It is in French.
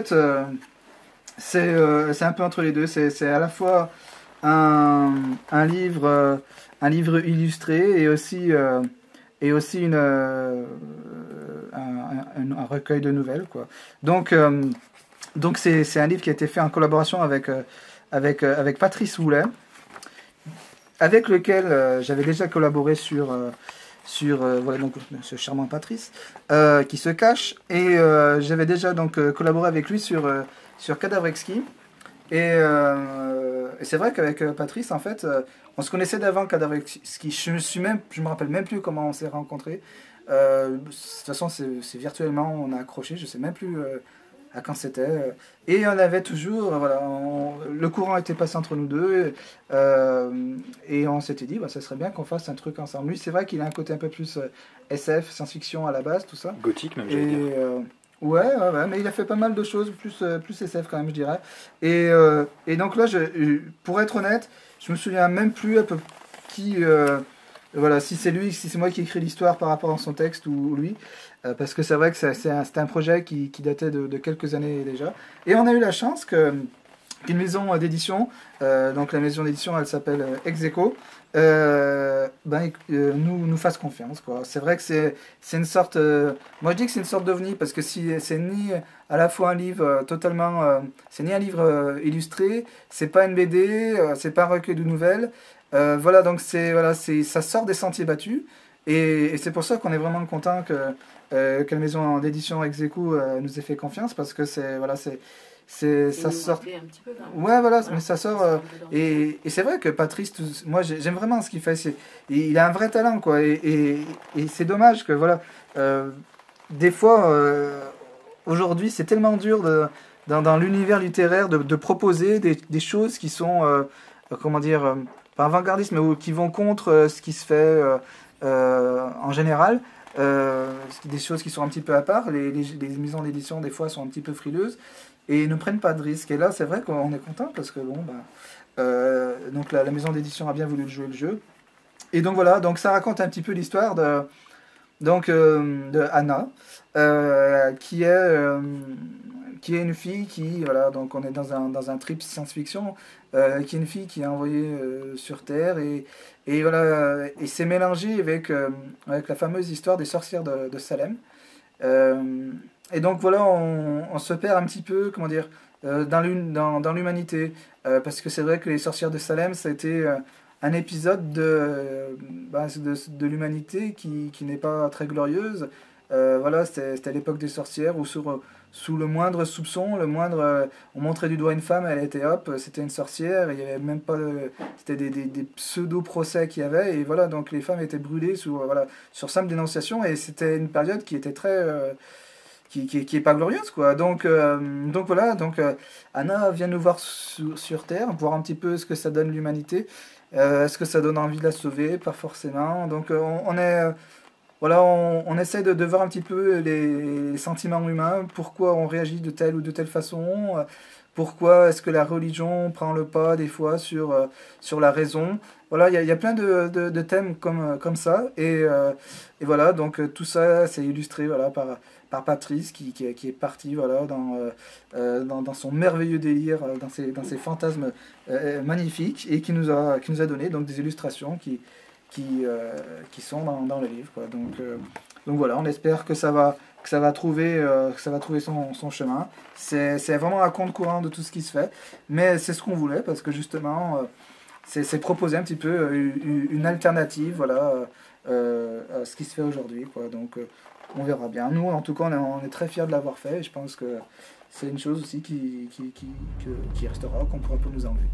fait, c'est un peu entre les deux. C'est à la fois un livre illustré et aussi un recueil de nouvelles, quoi. Donc c'est un livre qui a été fait en collaboration avec Patrice Woulet, avec lequel j'avais déjà collaboré sur voilà, donc ce charmant Patrice qui se cache, et j'avais déjà donc collaboré avec lui sur Cadavre Exquis, et c'est vrai qu'avec Patrice, en fait, on se connaissait d'avant Cadavre Exquis. Je me rappelle même plus comment on s'est rencontrés. De toute façon, c'est virtuellement, on a accroché, je sais même plus à quand c'était. Et on avait toujours, voilà, le courant était passé entre nous deux, et on s'était dit, bah, ça serait bien qu'on fasse un truc ensemble. Lui, c'est vrai qu'il a un côté un peu plus SF, science-fiction à la base, tout ça. Gothique même, j'allais dire. Ouais, mais il a fait pas mal de choses, plus SF quand même, je dirais. Et donc là, pour être honnête, je me souviens même plus un peu qui... voilà, si c'est moi qui écris l'histoire par rapport à son texte ou lui, parce que c'est vrai que c'était un projet qui datait de quelques années déjà. Et on a eu la chance qu'une maison d'édition, donc la maison d'édition, elle s'appelle Ex Aequo, nous fasse confiance, quoi. C'est vrai que c'est une sorte... moi je dis que c'est une sorte d'ovni, parce que si c'est ni à la fois un livre totalement... c'est ni un livre illustré, c'est pas une BD, c'est pas un recueil de nouvelles. Voilà, donc ça sort des sentiers battus, et c'est pour ça qu'on est vraiment content que la maison d'édition Ex Aequo nous ait fait confiance, parce que ça sort. Un petit peu, Ouais, voilà, mais ça sort. Et c'est vrai que Patrice, moi j'aime vraiment ce qu'il fait. Il a un vrai talent, quoi. Et c'est dommage que, voilà, des fois, aujourd'hui, c'est tellement dur dans l'univers littéraire de proposer des choses qui sont, comment dire, pas avant-gardistes, mais qui vont contre ce qui se fait en général. Des choses qui sont un petit peu à part. Les maisons d'édition, des fois, sont un petit peu frileuses et ne prennent pas de risques. Et là, c'est vrai qu'on est content parce que donc la maison d'édition a bien voulu jouer le jeu. Et donc voilà, donc ça raconte un petit peu l'histoire de Anna, qui est une fille qui, voilà, donc on est dans un trip science-fiction, qui est une fille qui est envoyée sur Terre, et voilà, et c'est mélangé avec la fameuse histoire des sorcières de Salem. Et donc voilà, on se perd un petit peu, comment dire, dans l'humanité, parce que c'est vrai que les sorcières de Salem, ça a été un épisode de l'humanité qui n'est pas très glorieuse. Voilà, c'était à l'époque des sorcières, où sous le moindre soupçon, on montrait du doigt une femme, elle était hop, c'était une sorcière, il y avait même pas c'était des pseudo-procès qu'il y avait, et voilà, donc les femmes étaient brûlées sur simple dénonciation, et c'était une période qui était très... qui est pas glorieuse, quoi. Donc voilà, Anna vient nous voir sur Terre, voir un petit peu ce que ça donne l'humanité. Est-ce que ça donne envie de la sauver? Pas forcément. Donc on essaie de voir un petit peu les sentiments humains, pourquoi on réagit de telle ou de telle façon, pourquoi est-ce que la religion prend le pas des fois sur la raison. Voilà, il y a plein de thèmes comme ça, et voilà, donc tout ça c'est illustré, voilà, par Patrice qui est parti, voilà, dans son merveilleux délire, dans ses fantasmes magnifiques, et qui nous a donné donc des illustrations qui sont dans le livre, quoi. Donc voilà, on espère que ça va trouver son chemin. C'est vraiment à compte courant de tout ce qui se fait, mais c'est ce qu'on voulait, parce que justement c'est proposer un petit peu une alternative, voilà, à ce qui se fait aujourd'hui, quoi. Donc on verra bien. Nous, en tout cas, on est très fiers de l'avoir fait, et je pense que c'est une chose aussi qui restera, qu'on pourra pas nous enlever.